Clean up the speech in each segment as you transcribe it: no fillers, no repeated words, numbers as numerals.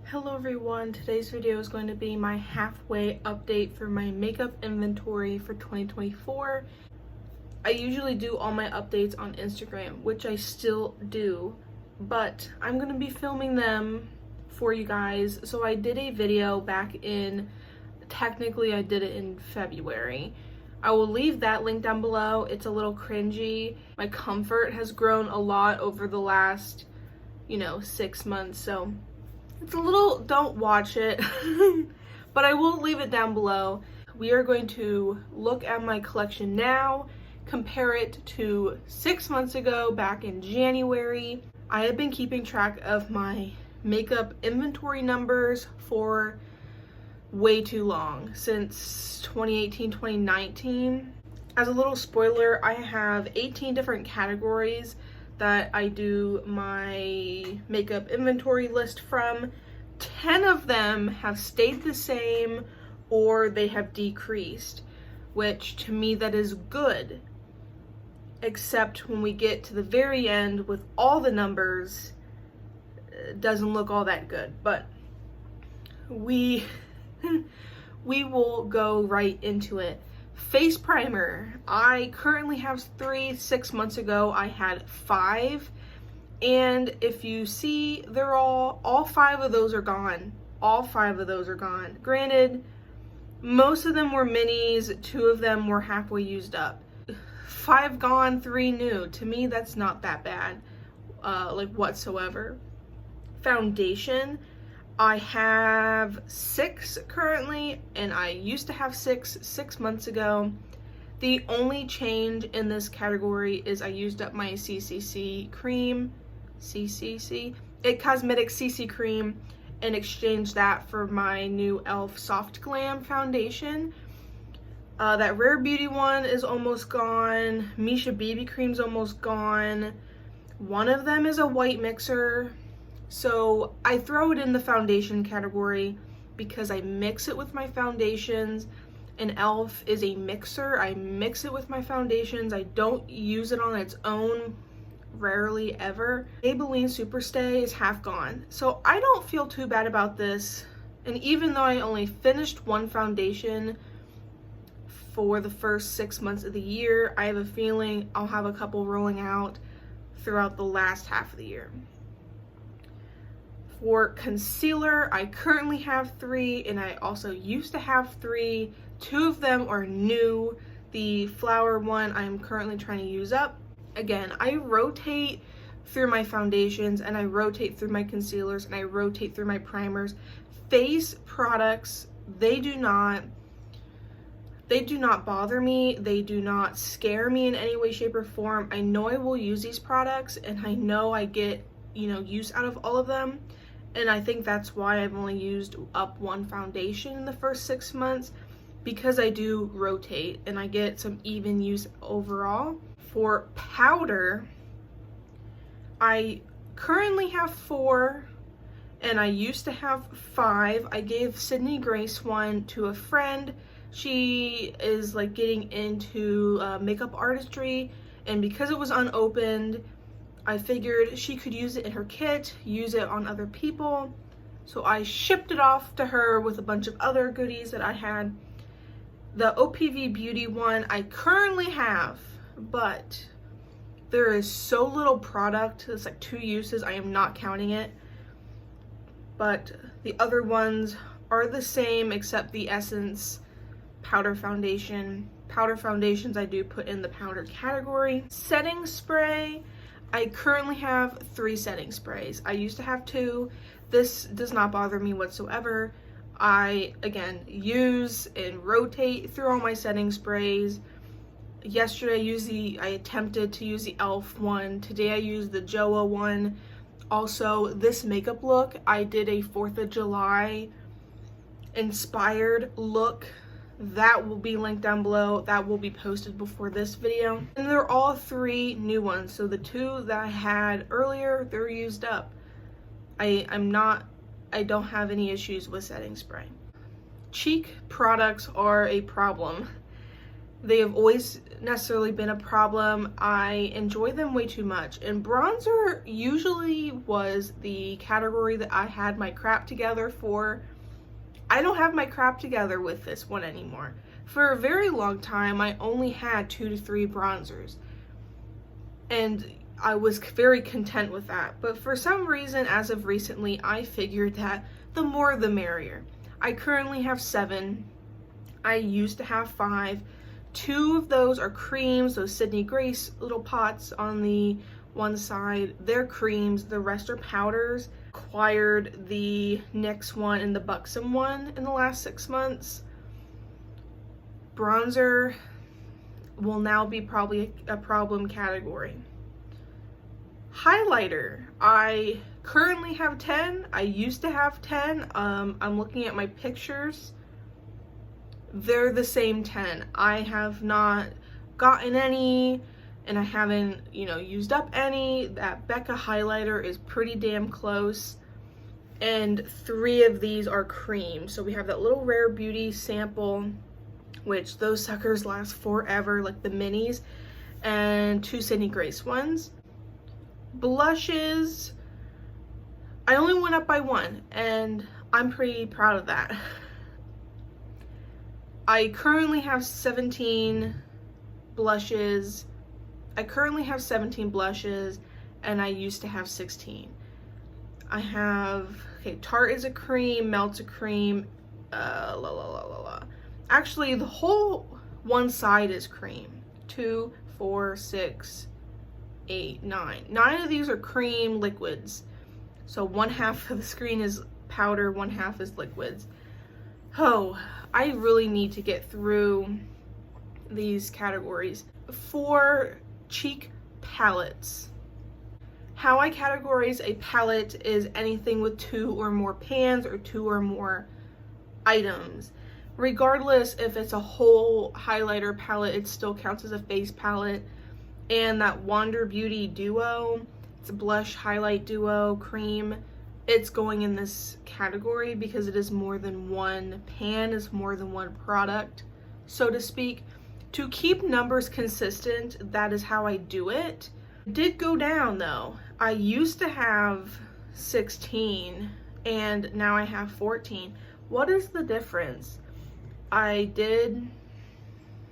Hello everyone, today's video is going to be my halfway update for my makeup inventory for 2024. I usually do all my updates on Instagram, which I still do, but I'm going to be filming them for you guys. So I did a video back in, technically I did it in February. I will leave that link down below. It's a little cringy. My comfort has grown a lot over the last, 6 months, so it's a little, don't watch it, but I will leave it down below. We are going to look at my collection now, compare it to 6 months ago, back in January. I have been keeping track of my makeup inventory numbers for way too long, since 2018, 2019. As a little spoiler, I have 18 different categories that I do my makeup inventory list from. 10 of them have stayed the same or they have decreased, which to me that is good, except when we get to the very end with all the numbers, it doesn't look all that good. But we will go right into it. Face primer, I currently have 3. 6 months ago I had 5, and if you see, they're all 5 of those are gone. All 5 of those are gone. Granted, most of them were minis, 2 of them were halfway used up. 5 gone, 3 new. To me, that's not that bad, whatsoever. Foundation, I have 6 currently, and I used to have 6 months ago. The only change in this category is I used up my CCC cream, It Cosmetics CC cream, and exchanged that for my new e.l.f. Soft Glam foundation. That Rare Beauty one is almost gone. Misha BB cream's almost gone. One of them is a white mixer. So I throw it in the foundation category because I mix it with my foundations, and e.l.f. is a mixer. I mix it with my foundations. I don't use it on its own, rarely ever. Maybelline Superstay is half gone. So I don't feel too bad about this. And even though I only finished 1 foundation for the first 6 months of the year, I have a feeling I'll have a couple rolling out throughout the last half of the year. For concealer, I currently have 3, and I also used to have 3. 2 of them are new. The flower one I'm currently trying to use up. Again, I rotate through my foundations, and I rotate through my concealers, and I rotate through my primers. Face products, they do not bother me. They do not scare me in any way, shape, or form. I know I will use these products, and I know I get, use out of all of them. And I think that's why I've only used up 1 foundation in the first 6 months, because I do rotate and I get some even use overall. For powder, I currently have 4, and I used to have 5. I gave Sydney Grace one to a friend. She is getting into makeup artistry, and because it was unopened, I figured she could use it in her kit, use it on other people. So I shipped it off to her with a bunch of other goodies that I had. The OPV Beauty one I currently have, but there is so little product. It's 2 uses. I am not counting it. But the other ones are the same, except the Essence powder foundation. Powder foundations I do put in the powder category. Setting spray, I currently have 3 setting sprays. I used to have 2. This does not bother me whatsoever. I, again, use and rotate through all my setting sprays. Yesterday I attempted to use the e.l.f. one. Today I used the JOAH one. Also, this makeup look, I did a 4th of July inspired look. That will be linked down below. That will be posted before this video. And they're all 3 new ones. So the 2 that I had earlier, they're used up. I don't have any issues with setting spray. Cheek products are a problem. They have always necessarily been a problem. I enjoy them way too much. And bronzer usually was the category that I had my crap together for. I don't have my crap together with this one anymore. For a very long time, I only had 2 to 3 bronzers. And I was very content with that. But for some reason, as of recently, I figured that the more the merrier. I currently have 7. I used to have 5. 2 of those are creams, those Sydney Grace little pots on the one side. They're creams, the rest are powders. Acquired the NYX one and the Buxom one in the last 6 months. Bronzer will now be probably a problem category. Highlighter, I currently have 10. I used to have 10. I'm looking at my pictures. They're the same 10. I have not gotten any, and I haven't, used up any. That Becca highlighter is pretty damn close. And 3 of these are cream. So we have that little Rare Beauty sample, which those suckers last forever, like the minis, and 2 Sydney Grace ones. Blushes, I only went up by 1, and I'm pretty proud of that. I currently have 17 blushes. And I used to have 16. I have, Tarte is a cream, Melt's a cream, Actually, the whole one side is cream. 2, 4, 6, 8, 9. 9 of these are cream liquids. So 1/2 of the screen is powder, 1/2 is liquids. Oh, I really need to get through these categories. For cheek palettes, how I categorize a palette is anything with 2 or more pans or 2 or more items. Regardless if it's a whole highlighter palette, it still counts as a face palette. And that Wander Beauty duo, it's a blush highlight duo cream, it's going in this category because it is more than one pan, is more than one product, so to speak. To keep numbers consistent, that is how I do it. It did go down though. I used to have 16 and now I have 14. What is the difference? I did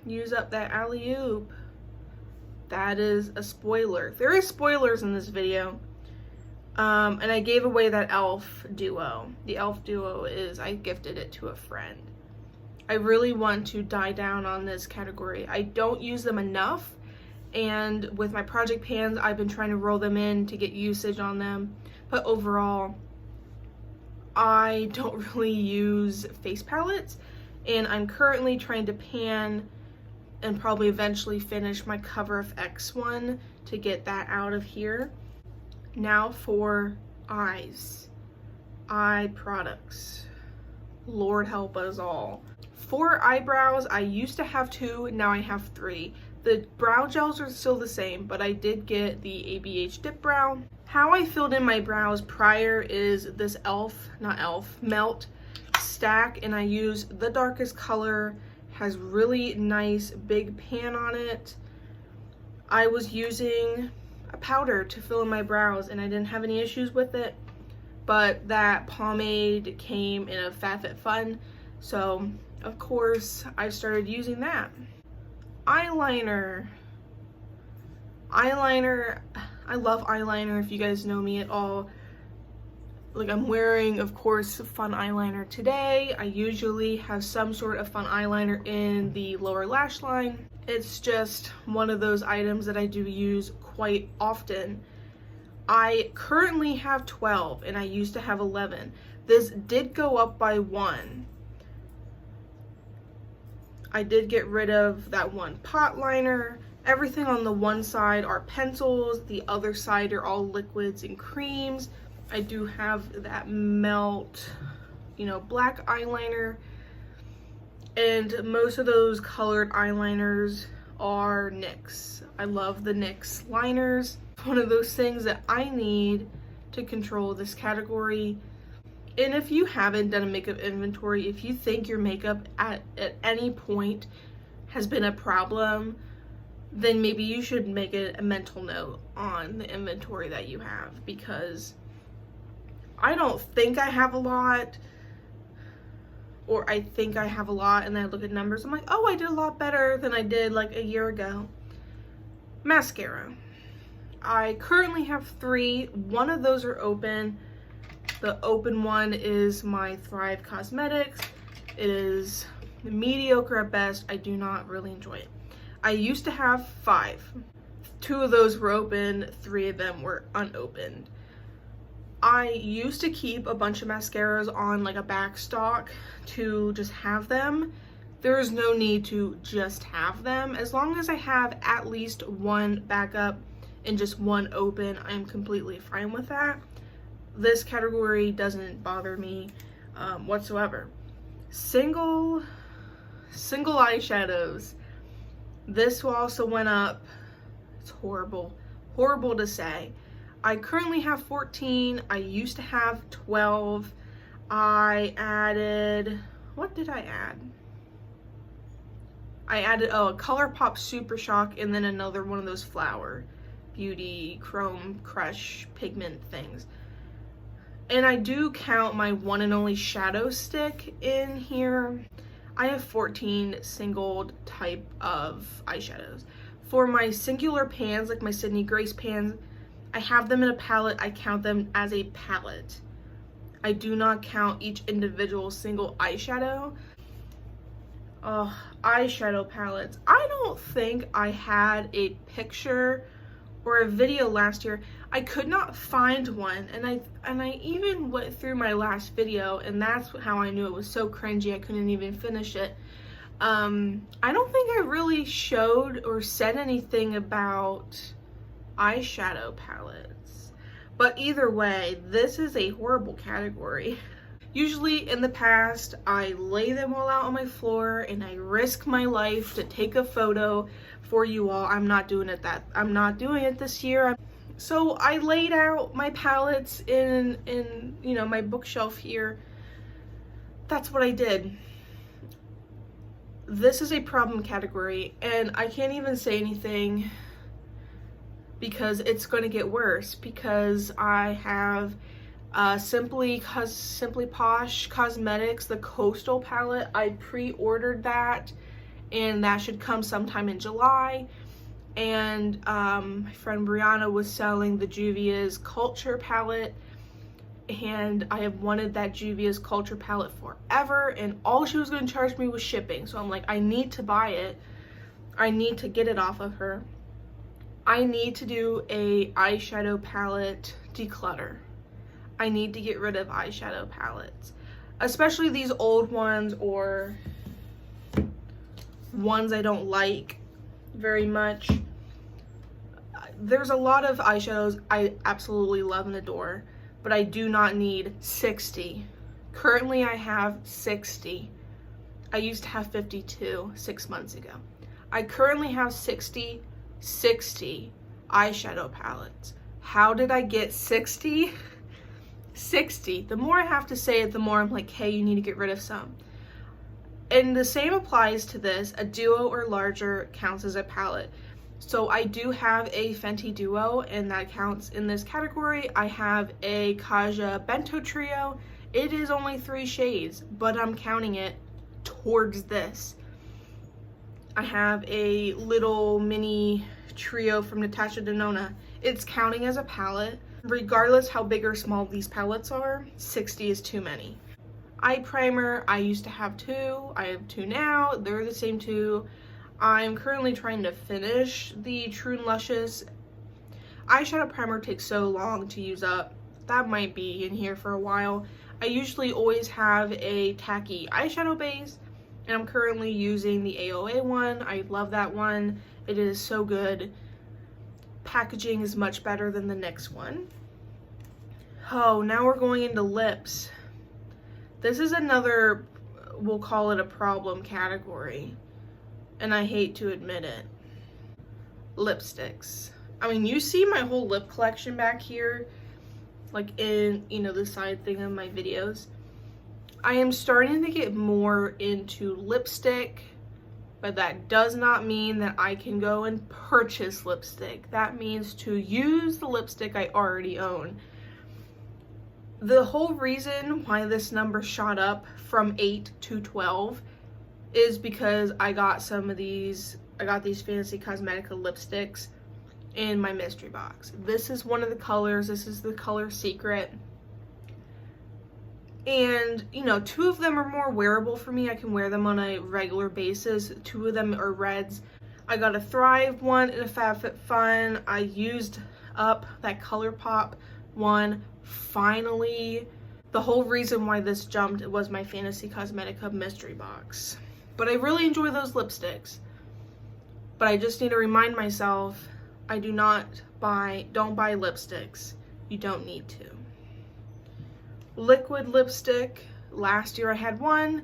use up that alley-oop. That is a spoiler. There is spoilers in this video. And I gave away that e.l.f. duo. The e.l.f. duo is, I gifted it to a friend. I really want to die down on this category. I don't use them enough. And with my project pans, I've been trying to roll them in to get usage on them. But overall, I don't really use face palettes. And I'm currently trying to pan and probably eventually finish my Cover FX one to get that out of here. Now for eyes. Eye products. Lord help us all. For eyebrows, I used to have 2, now I have 3. The brow gels are still the same, but I did get the ABH Dip Brow. How I filled in my brows prior is this Melt stack, and I use the darkest color. Has really nice big pan on it. I was using a powder to fill in my brows and I didn't have any issues with it, but that pomade came in a FabFitFun, so of course I started using that. Eyeliner, I love eyeliner. If you guys know me at all, like, I'm wearing, of course, fun eyeliner today. I usually have some sort of fun eyeliner in the lower lash line. It's just one of those items that I do use quite often. I currently have 12 and I used to have 11. This did go up by 1. I did get rid of that one pot liner. Everything on the one side are pencils, the other side are all liquids and creams. I do have that Melt, black eyeliner, and most of those colored eyeliners are NYX. I love the NYX liners. One of those things that I need to control this category. And if you haven't done a makeup inventory, if you think your makeup at any point has been a problem, then maybe you should make a mental note on the inventory that you have, because I don't think I have a lot, or I think I have a lot, and then I look at numbers, I'm like, oh, I did a lot better than I did like a year ago. Mascara. I currently have 3. One of those are open. The open one is my Thrive Cosmetics. It is mediocre at best. I do not really enjoy it. I used to have 5. 2 of those were open, 3 of them were unopened. I used to keep a bunch of mascaras on like a back stock to just have them. There is no need to just have them. As long as I have at least 1 backup and just 1 open, I'm completely fine with that. This category doesn't bother me whatsoever. Single eyeshadows. This also went up. It's horrible to say. I currently have 14. I used to have 12. I added, what did I add? I added, a ColourPop Super Shock, and then another one of those Flower Beauty Chrome Crush pigment things. And I do count my one and only shadow stick in here. I have 14 single type of eyeshadows. For my singular pans, like my Sydney Grace pans, I have them in a palette. I count them as a palette. I do not count each individual single eyeshadow. Eyeshadow palettes. I don't think I had a picture or a video last year. I could not find one, and I even went through my last video, and that's how I knew it was so cringy I couldn't even finish it. I don't think I really showed or said anything about eyeshadow palettes, but either way, this is a horrible category. Usually in the past, I lay them all out on my floor and I risk my life to take a photo for you all. I'm not doing it this year. So I laid out my palettes in you know, my bookshelf here. That's what I did. This is a problem category, and I can't even say anything because it's going to get worse, because I have Simply Posh Cosmetics, the Coastal palette. I pre-ordered that, and that should come sometime in July. And my friend Brianna was selling the Juvia's Culture palette, and I have wanted that Juvia's Culture palette forever, and all she was going to charge me was shipping. So I'm like, I need to buy it. I need to get it off of her. I need to do a eyeshadow palette declutter. I need to get rid of eyeshadow palettes, especially these old ones or ones I don't like very much. There's a lot of eyeshadows I absolutely love and adore, but I do not need 60. Currently I have 60. I used to have 52 6 months ago. I currently have 60 eyeshadow palettes. How did I get 60? 60. The more I have to say it, the more I'm like, hey, you need to get rid of some. And the same applies to this. A duo or larger counts as a palette. So I do have a Fenty Duo, and that counts in this category. I have a Kaja Bento Trio. It is only 3 shades, but I'm counting it towards this. I have a little mini trio from Natasha Denona. It's counting as a palette. Regardless how big or small these palettes are, 60 is too many. Eye primer, I used to have 2. I have 2 now. They're the same 2. I'm currently trying to finish the True and Luscious. Eyeshadow primer takes so long to use up. That might be in here for a while. I usually always have a tacky eyeshadow base, and I'm currently using the AOA one. I love that one. It is so good. Packaging is much better than the NYX one. Oh, now we're going into lips. This is another, we'll call it a problem category, and I hate to admit it. Lipsticks. I mean, you see my whole lip collection back here, like in, you know, the side thing of my videos. I am starting to get more into lipstick, but that does not mean that I can go and purchase lipstick. That means to use the lipstick I already own. The whole reason why this number shot up from 8 to 12 is because I got these Fantasy Cosmetica lipsticks in my mystery box. This is one of the colors. This is the color Secret. And, you know, 2 of them are more wearable for me. I can wear them on a regular basis. 2 of them are reds. I got a Thrive one and a FabFitFun. I used up that ColourPop one. Finally, the whole reason why this jumped was my Fantasy Cosmetica mystery box. But I really enjoy those lipsticks. But I just need to remind myself, I don't buy lipsticks. You don't need to. Liquid lipstick, last year I had one.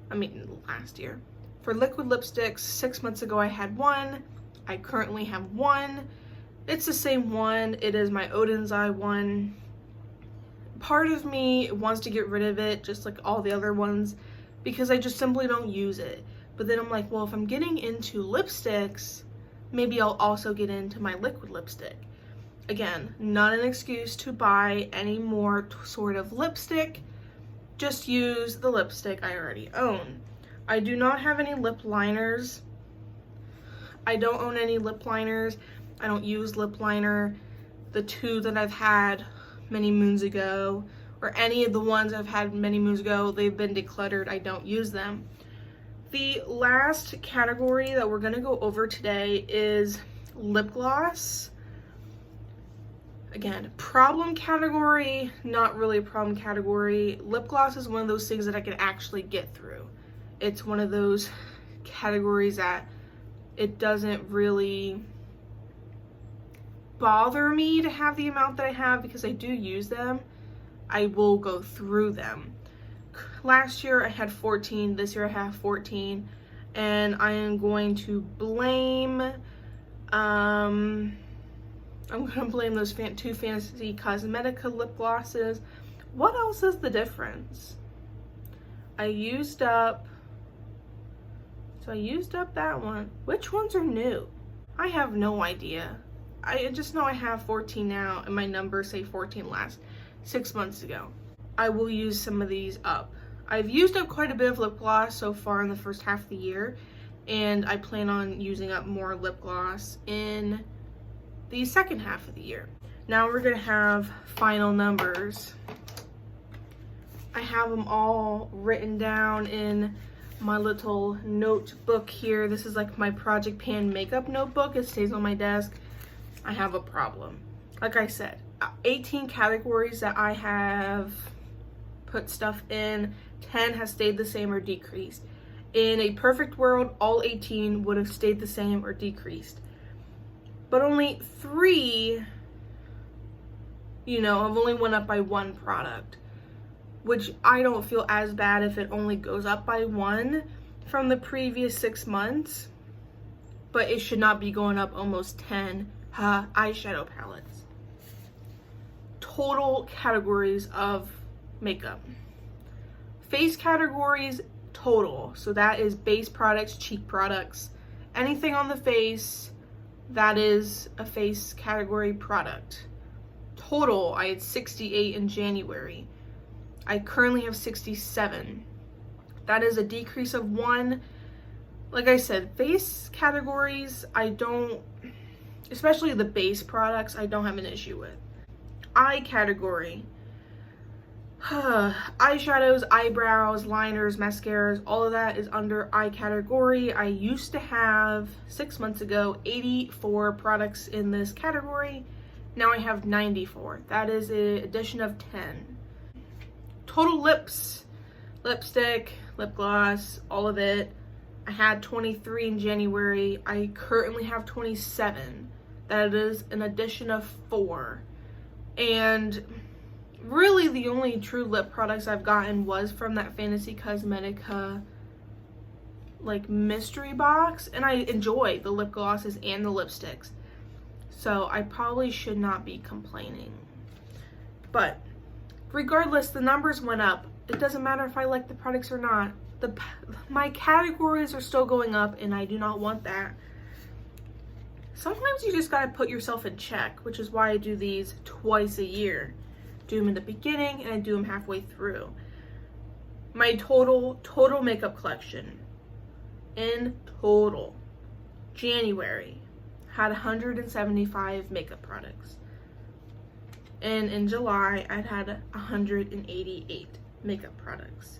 For liquid lipsticks, 6 months ago I had one. I currently have one. It's the same one. It is my Odin's Eye one. Part of me wants to get rid of it, just like all the other ones, because I just simply don't use it. But then I'm like, well, if I'm getting into lipsticks, maybe I'll also get into my liquid lipstick. Again, not an excuse to buy any more sort of lipstick. Just use the lipstick I already own. I do not have any lip liners. I don't own any lip liners. I don't use lip liner. The 2 that I've had many moons ago, or any of the ones I've had many moons ago, they've been decluttered. I don't use them. The last category that we're going to go over today is lip gloss. Again, problem category, not really a problem category. Lip gloss is one of those things that I can actually get through. It's one of those categories that it doesn't really bother me to have the amount that I have because I do use them. I will go through them. Last year I had 14, this year I have 14, and I am going to blame those 2 Fantasy Cosmetica lip glosses. What else is the difference? I used up that one. Which ones are new? I have no idea. I just know I have 14 now, and my numbers say 14 last 6 months ago. I will use some of these up. I've used up quite a bit of lip gloss so far in the first half of the year, and I plan on using up more lip gloss in the second half of the year. Now we're gonna have final numbers. I have them all written down in my little notebook here. This is like my Project Pan makeup notebook. It stays on my desk. I have a problem. Like I said, 18 categories that I have put stuff in, 10 has stayed the same or decreased. In a perfect world, all 18 would have stayed the same or decreased. But only 3, have only went up by 1 product, which I don't feel as bad if it only goes up by 1 from the previous 6 months, but it should not be going up almost 10 eyeshadow palettes. Total categories of makeup. Face categories total, so that is base products, cheek products, anything on the face, that is a face category product. Total, I had 68 in January. I currently have 67. That is a decrease of 1. Like I said, face categories, especially the base products, I don't have an issue with. Eye category. Eyeshadows, eyebrows, liners, mascaras, all of that is under eye category. I used to have, 6 months ago, 84 products in this category. Now I have 94. That is an addition of 10. Total lips, lipstick, lip gloss, all of it. I had 23 in January. I currently have 27. That is an addition of 4. And really the only true lip products I've gotten was from that Fantasy Cosmetica mystery box, and I enjoy the lip glosses and the lipsticks, so I probably should not be complaining. But regardless, the numbers went up. It doesn't matter if I like the products or not. my categories are still going up, and I do not want that. Sometimes you just gotta put yourself in check, which is why I do these twice a year. Do them in the beginning and I do them halfway through. My total makeup collection in total, January, had 175 makeup products. And in July, I'd had 188 makeup products.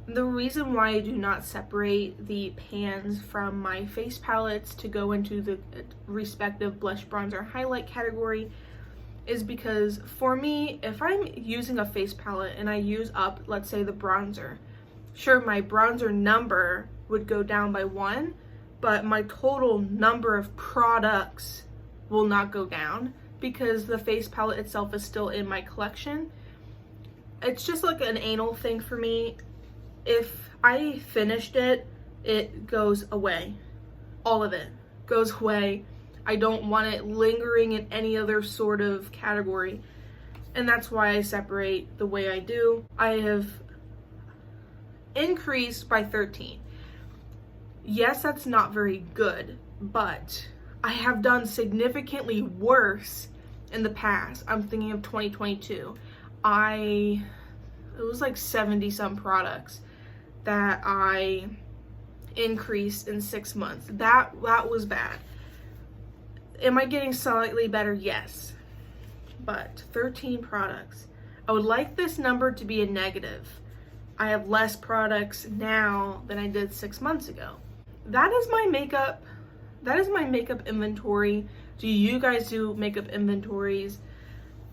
The reason why I do not separate the pans from my face palettes to go into the respective blush, bronzer, highlight category is because for me, if I'm using a face palette and I use up, let's say, the bronzer, sure, my bronzer number would go down by 1, but my total number of products will not go down because the face palette itself is still in my collection. It's just like an anal thing for me. If I finished it, it goes away. All of it goes away. I don't want it lingering in any other sort of category. And that's why I separate the way I do. I have increased by 13. Yes, that's not very good, but I have done significantly worse in the past. I'm thinking of 2022. It was like 70 some products that I increased in 6 months. That was bad. Am I getting slightly better? Yes. But 13 products. I would like this number to be a negative. I have less products now than I did 6 months ago. That is my makeup inventory. Do you guys do makeup inventories?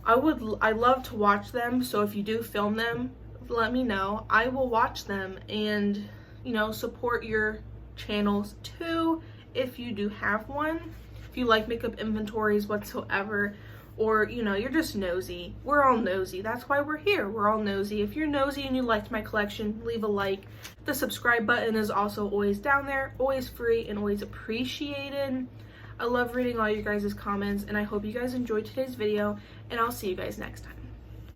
I love to watch them, so if you do film them, let me know. I will watch them and, you know, support your channels too if you do have one. If you like makeup inventories whatsoever, or, you know, you're just nosy. We're all nosy. That's why we're here. We're all nosy. If you're nosy and you liked my collection, leave a like. The subscribe button is also always down there, always free and always appreciated. I love reading all you guys' comments, and I hope you guys enjoyed today's video, and I'll see you guys next time.